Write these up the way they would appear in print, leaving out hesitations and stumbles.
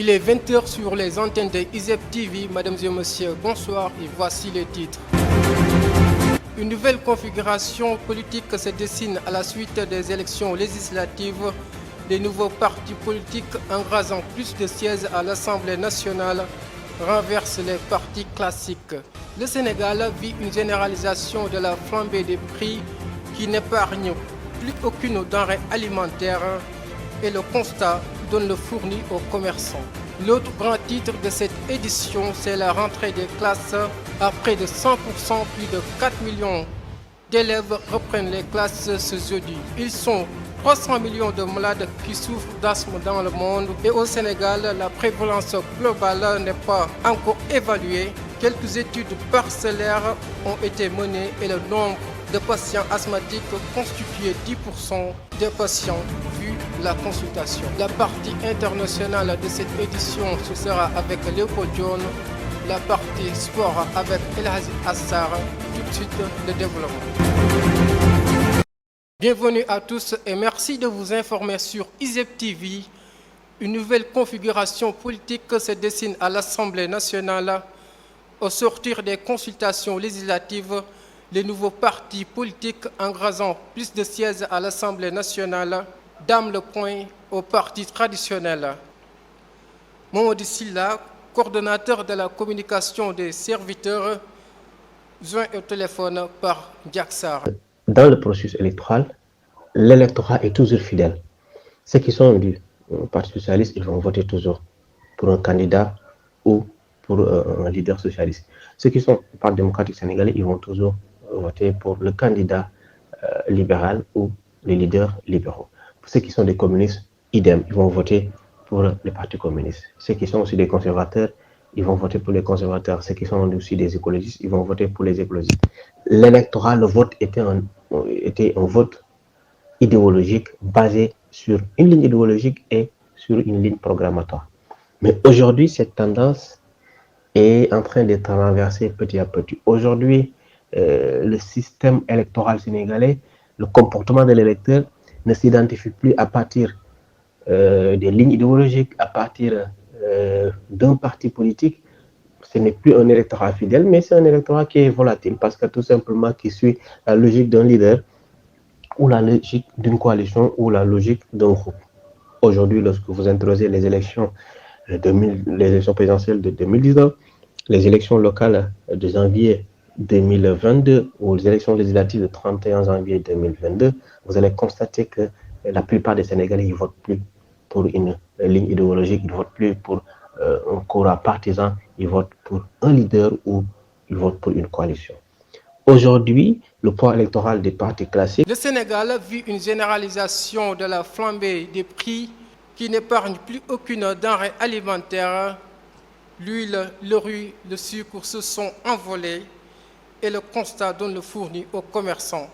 Il est 20 h sur les antennes de ISEP TV. Mesdames et messieurs, bonsoir et voici les titres. Une nouvelle configuration politique se dessine à la suite des élections législatives. Les nouveaux partis politiques engrasant plus de sièges à l'Assemblée nationale renversent les partis classiques. Le Sénégal vit une généralisation de la flambée des prix qui n'épargne plus aucune denrée alimentaire et le constat donne le fourni aux commerçants. L'autre grand titre de cette édition, c'est la rentrée des classes. À près de 100%, plus de 4 millions d'élèves reprennent les classes ce jeudi. Ils sont 300 millions de malades qui souffrent d'asthme dans le monde et au Sénégal, la prévalence globale n'est pas encore évaluée. Quelques études parcellaires ont été menées et le nombre de patients asthmatiques constituait 10% des patients vu la consultation. La partie internationale de cette édition, ce sera avec Léopold John, la partie sport avec Elhazi Assar. Tout de suite, le développement. Bienvenue à tous et merci de vous informer sur ISEP TV. Une nouvelle configuration politique se dessine à l'Assemblée nationale. Au sortir des consultations législatives, les nouveaux partis politiques engrasant plus de sièges à l'Assemblée nationale dament le point aux partis traditionnels. Momodi Silla, coordonnateur de la communication des serviteurs, joint au téléphone par Diaksar. Dans le processus électoral, l'électorat est toujours fidèle. Ceux qui sont du Parti socialiste, ils vont voter toujours pour un candidat ou pour un leader socialiste. Ceux qui sont du Parti démocratique sénégalais, ils vont toujours voter pour le candidat libéral ou les leaders libéraux. Pour ceux qui sont des communistes, idem, ils vont voter pour les partis communistes. Ceux qui sont aussi des conservateurs, ils vont voter pour les conservateurs. Ceux qui sont aussi des écologistes, ils vont voter pour les écologistes. L'électorat, le vote était un vote idéologique basé sur une ligne idéologique et sur une ligne programmatoire. Mais aujourd'hui, cette tendance est en train d'être renversée petit à petit. Aujourd'hui, le système électoral sénégalais, le comportement de l'électeur ne s'identifie plus à partir des lignes idéologiques, à partir d'un parti politique. Ce n'est plus un électorat fidèle, mais c'est un électorat qui est volatile parce que tout simplement qui suit la logique d'un leader ou la logique d'une coalition ou la logique d'un groupe. Aujourd'hui, lorsque vous interrogez les élections présidentielles de 2019, les élections locales de janvier 2022 ou les élections législatives de 31 janvier 2022, vous allez constater que la plupart des Sénégalais ne votent plus pour une ligne idéologique, ils ne votent plus pour un courant partisan, ils votent pour un leader ou ils votent pour une coalition. Aujourd'hui, le poids électoral des partis classiques. Le Sénégal vit une généralisation de la flambée des prix qui n'épargne plus aucune denrée alimentaire. L'huile, le riz, le sucre se sont envolés et le constat donne le fourni aux commerçants.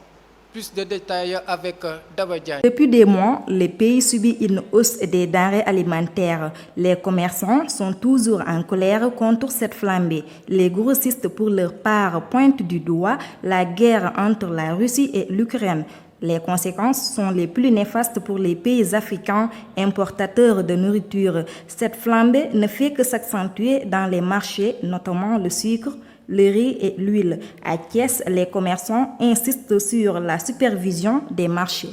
Plus de détails avec Dabadjan. Depuis des mois, le pays subit une hausse des denrées alimentaires. Les commerçants sont toujours en colère contre cette flambée. Les grossistes, pour leur part, pointent du doigt la guerre entre la Russie et l'Ukraine. Les conséquences sont les plus néfastes pour les pays africains importateurs de nourriture. Cette flambée ne fait que s'accentuer dans les marchés, notamment le sucre, le riz et l'huile. À Thiès, les commerçants insistent sur la supervision des marchés.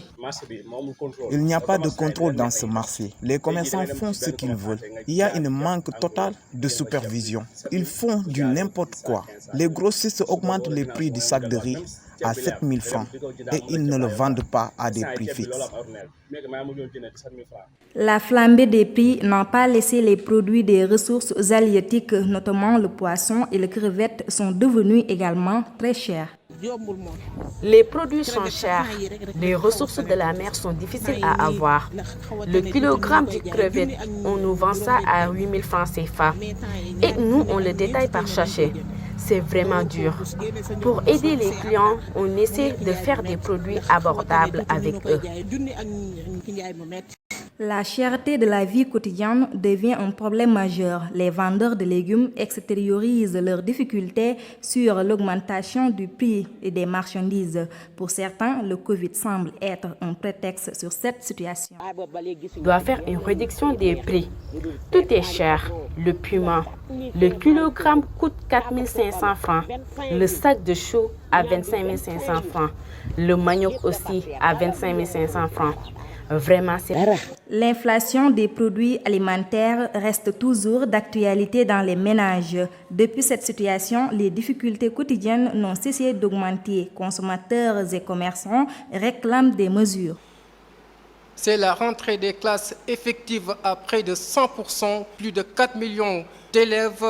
Il n'y a pas de contrôle dans ce marché. Les commerçants font ce qu'ils veulent. Il y a un manque total de supervision. Ils font du n'importe quoi. Les grossistes augmentent les prix du sac de riz à 7 000 francs et ils ne le vendent pas à des prix fixes. La flambée des prix n'a pas laissé les produits des ressources halieutiques, notamment le poisson et les crevettes, sont devenus également très chers. Les produits sont chers. Les ressources de la mer sont difficiles à avoir. Le kilogramme de crevettes, on nous vend ça à 8 000 francs CFA. Et nous, on le détaille par sachet. C'est vraiment dur. Pour aider les clients, on essaie de faire des produits abordables avec eux. La cherté de la vie quotidienne devient un problème majeur. Les vendeurs de légumes extériorisent leurs difficultés sur l'augmentation du prix des marchandises. Pour certains, le Covid semble être un prétexte sur cette situation. On doit faire une réduction des prix. Tout est cher. Le piment, le kilogramme coûte 4 500 francs. Le sac de choux à 25 500 francs. Le manioc aussi à 25 500 francs. Vraiment, c'est rare. L'inflation des produits alimentaires reste toujours d'actualité dans les ménages. Depuis cette situation, les difficultés quotidiennes n'ont cessé d'augmenter. Consommateurs et commerçants réclament des mesures. C'est la rentrée des classes effectives à près de 100%. Plus de 4 millions d'élèves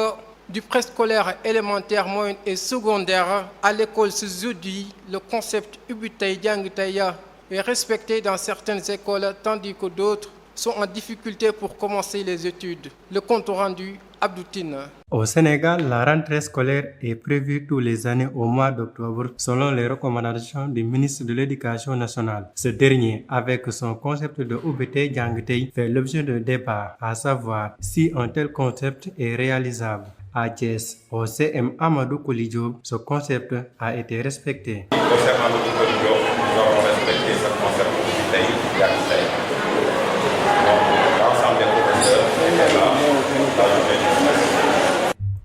du préscolaire élémentaire, moyen et secondaire à l'école ce jeudi. Le concept Ubutay Diangtaya est respecté dans certaines écoles, tandis que d'autres sont en difficulté pour commencer les études. Le compte rendu, Abdoutine. Au Sénégal, la rentrée scolaire est prévue tous les années au mois d'octobre selon les recommandations du ministre de l'Éducation nationale. Ce dernier, avec son concept de Ubutay Diangtay, fait l'objet de débats, à savoir si un tel concept est réalisable. À Thiès, au CM Amadou Koulidiop, ce concept a été respecté. Concernant Amadou Koulidiop, nous avons respecté ce concept Ubutay Diangtay. L'ensemble des professeurs étaient là.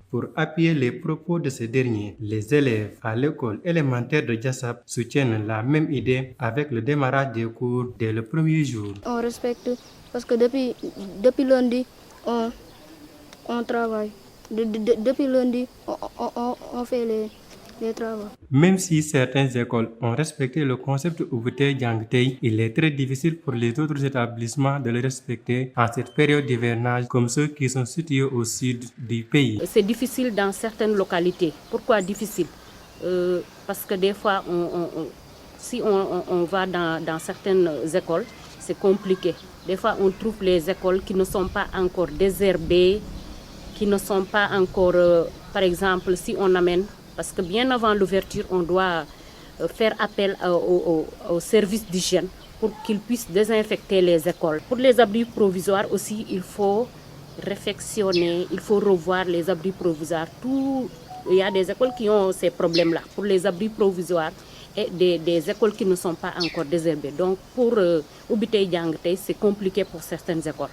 Pour appuyer les propos de ce dernier, les élèves à l'école élémentaire de Diassap soutiennent la même idée avec le démarrage des cours dès le premier jour. On respecte parce que depuis lundi, on travaille. Depuis lundi, on fait les travaux. Même si certaines écoles ont respecté le concept Ubutay Diangtay, il est très difficile pour les autres établissements de le respecter en cette période d'hivernage, comme ceux qui sont situés au sud du pays. C'est difficile dans certaines localités. Pourquoi difficile? Parce que des fois, si on va dans certaines écoles, c'est compliqué. Des fois, on trouve les écoles qui ne sont pas encore désherbées, qui ne sont pas encore, par exemple, si on amène, parce que bien avant l'ouverture, on doit faire appel au service d'hygiène pour qu'ils puissent désinfecter les écoles. Pour les abris provisoires aussi, il faut réfectionner, il faut revoir les abris provisoires. Il y a des écoles qui ont ces problèmes-là pour les abris provisoires et des écoles qui ne sont pas encore désherbées. Donc pour Ubutay Diangtay, c'est compliqué pour certaines écoles.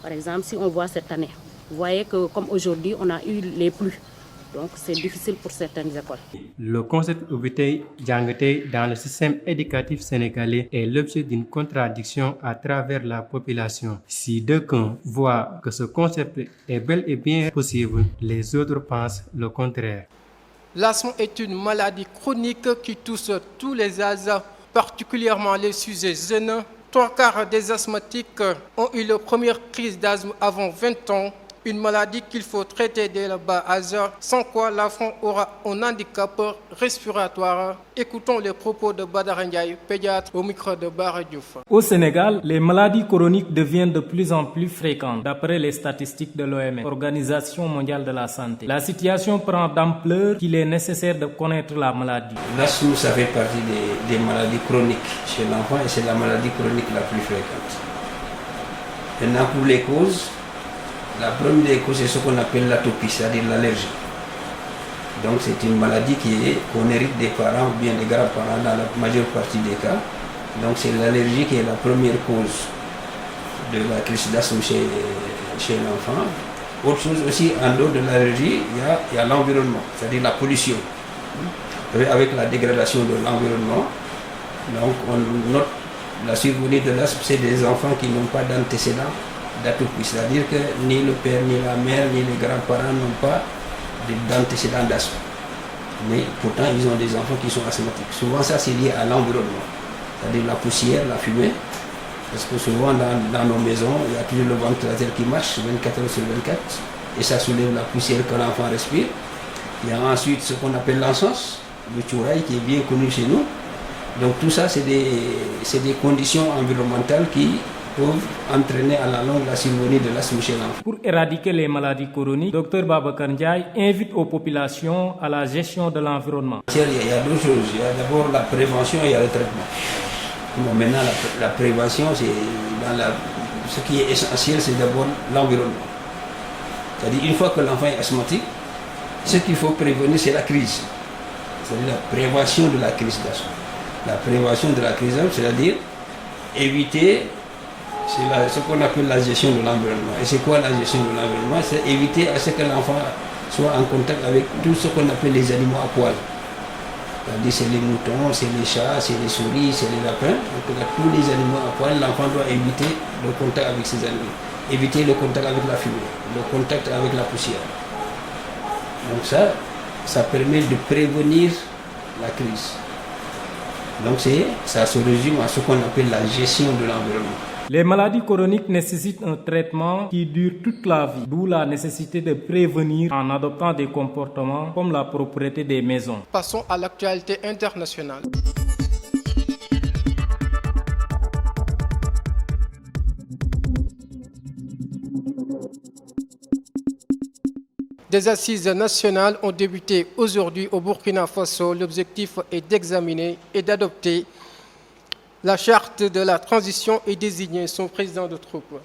Par exemple, si on voit cette année, vous voyez que comme aujourd'hui, on a eu les pluies. Donc c'est difficile pour certaines écoles. Le concept Ubutay Diangtay dans le système éducatif sénégalais est l'objet d'une contradiction à travers la population. Si d'aucuns voient que ce concept est bel et bien possible, les autres pensent le contraire. L'asthme est une maladie chronique qui touche tous les âges, particulièrement les sujets jeunes. 3/4 des asthmatiques ont eu leur première crise d'asthme avant 20 ans. Une maladie qu'il faut traiter dès le bas âge, sans quoi l'enfant aura un handicap respiratoire. Écoutons les propos de Badara Ndiaye, pédiatre, au micro de Bara Diouf. Au Sénégal, les maladies chroniques deviennent de plus en plus fréquentes, d'après les statistiques de l'OMS, Organisation mondiale de la santé. La situation prend d'ampleur qu'il est nécessaire de connaître la maladie. L'asthme, ça fait partie des maladies chroniques chez l'enfant et c'est la maladie chronique la plus fréquente. Maintenant, pour les causes, la première des causes, c'est ce qu'on appelle l'atopie, c'est-à-dire l'allergie. Donc c'est une maladie qu'on hérite des parents ou bien des grands-parents dans la majeure partie des cas. Donc c'est l'allergie qui est la première cause de la crise d'asthme chez l'enfant. Autre chose aussi, en dehors de l'allergie, il y a l'environnement, c'est-à-dire la pollution. Avec la dégradation de l'environnement, donc on note la survenue de l'asthme, c'est des enfants qui n'ont pas d'antécédents d'atopie, c'est-à-dire que ni le père, ni la mère, ni les grands-parents n'ont pas d'antécédents d'asthme. Mais pourtant, ils ont des enfants qui sont asthmatiques. Souvent, ça, c'est lié à l'environnement, c'est-à-dire la poussière, la fumée. Parce que souvent, dans nos maisons, il y a toujours le ventilateur qui marche 24 heures sur 24, et ça soulève la poussière que l'enfant respire. Il y a ensuite ce qu'on appelle l'encens, le tchouraï, qui est bien connu chez nous. Donc tout ça, c'est des conditions environnementales qui peuvent entraîner à la longue la survenue de l'asthme chez l'enfant. Pour éradiquer les maladies chroniques, Dr Babacar Ndiaye invite aux populations à la gestion de l'environnement. Il y a deux choses. Il y a d'abord la prévention et il y a le traitement. Bon, maintenant, la prévention, ce qui est essentiel, c'est d'abord l'environnement. C'est-à-dire, une fois que l'enfant est asthmatique, ce qu'il faut prévenir, c'est la crise. C'est-à-dire la prévention de la crise d'asthme. La prévention de la crise d'asthme, c'est-à-dire éviter, ce qu'on appelle la gestion de l'environnement. Et c'est quoi la gestion de l'environnement? C'est éviter à ce que l'enfant soit en contact avec tout ce qu'on appelle les animaux à poil. C'est-à-dire c'est les moutons, c'est les chats, c'est les souris, c'est les lapins. Donc tous les animaux à poil, l'enfant doit éviter le contact avec ces animaux. Éviter le contact avec la fumée, le contact avec la poussière. Donc ça permet de prévenir la crise. Donc ça se résume à ce qu'on appelle la gestion de l'environnement. Les maladies chroniques nécessitent un traitement qui dure toute la vie, d'où la nécessité de prévenir en adoptant des comportements comme la propreté des maisons. Passons à l'actualité internationale. Des assises nationales ont débuté aujourd'hui au Burkina Faso. L'objectif est d'examiner et d'adopter la charte de la transition et désigner son président de troupe.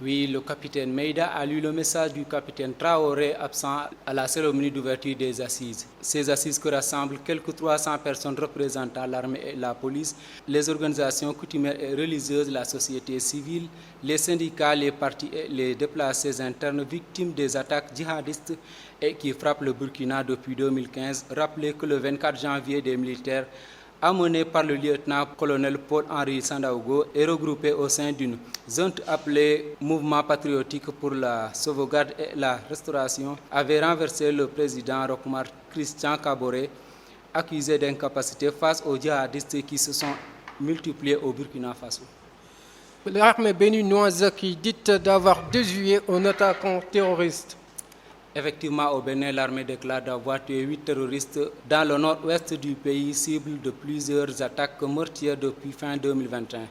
Oui, le capitaine Meïda a lu le message du capitaine Traoré absent à la cérémonie d'ouverture des assises. Ces assises que rassemblent quelques 300 personnes représentant l'armée et la police, les organisations coutumières et religieuses, la société civile, les syndicats, les partis et les déplacés internes victimes des attaques djihadistes et qui frappent le Burkina depuis 2015. Rappelez que le 24 janvier, des militaires amené par le lieutenant-colonel Paul-Henri Sandaogo et regroupé au sein d'une zone appelée Mouvement patriotique pour la sauvegarde et la restauration, avait renversé le président Rochmar Christian Kaboré, accusé d'incapacité face aux djihadistes qui se sont multipliés au Burkina Faso. L'armée béninoise qui dit d'avoir déjoué un attaquant terroriste. Effectivement, au Bénin, l'armée déclare d'avoir tué 8 terroristes dans le nord-ouest du pays, cible de plusieurs attaques meurtrières depuis fin 2021.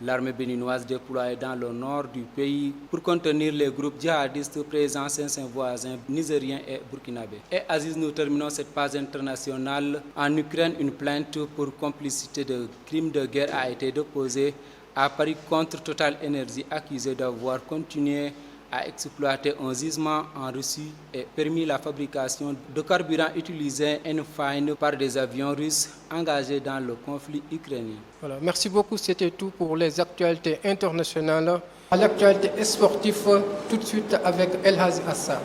L'armée béninoise déployée dans le nord du pays pour contenir les groupes djihadistes présents chez ses voisins nigériens et burkinabés. Et Aziz, nous terminons cette page internationale. En Ukraine, une plainte pour complicité de crimes de guerre a été déposée à Paris contre Total Energy, accusé d'avoir continué a exploité un gisement en Russie et permis la fabrication de carburant utilisé en fine par des avions russes engagés dans le conflit ukrainien. Voilà, merci beaucoup, c'était tout pour les actualités internationales. À l'actualité sportive, tout de suite avec El Hazi Assar.